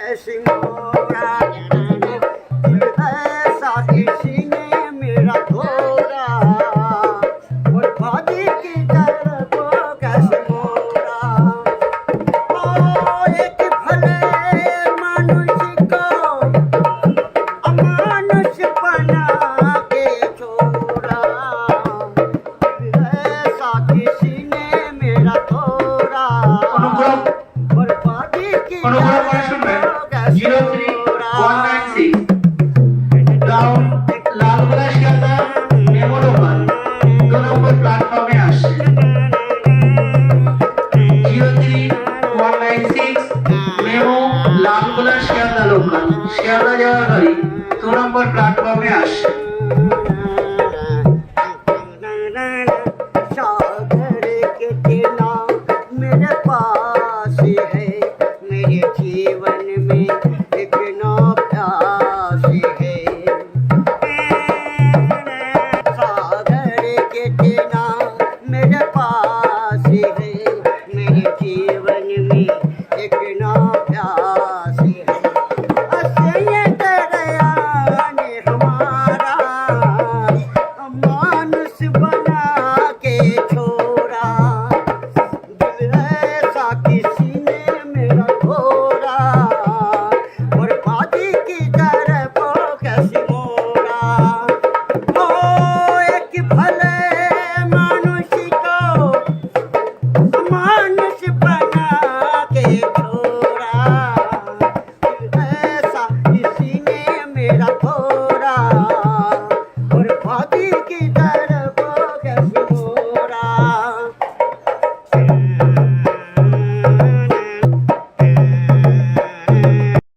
ऐसी मोरा दिल ऐसा किसी ने मेरा तोड़ा और भाभी की तरफ कैसे मोड़ा ओ एक भले मनुष्य को अमानुष बना के छोड़ा दिल ऐसा किसी ने मेरा तोड़ा और भाभी की লালগোলা শিয়ালদা মেমো লোকাল 2 নম্বর প্ল্যাটফর্মে আসছে 03196 মেমো লালগোলা শিয়ালদা লোকাল শিয়ালদা যাওয়ার গাড়ি 2 নম্বর প্ল্যাটফর্মে আসছে। सागर के टीला मेरे पास है मेरे जीवन में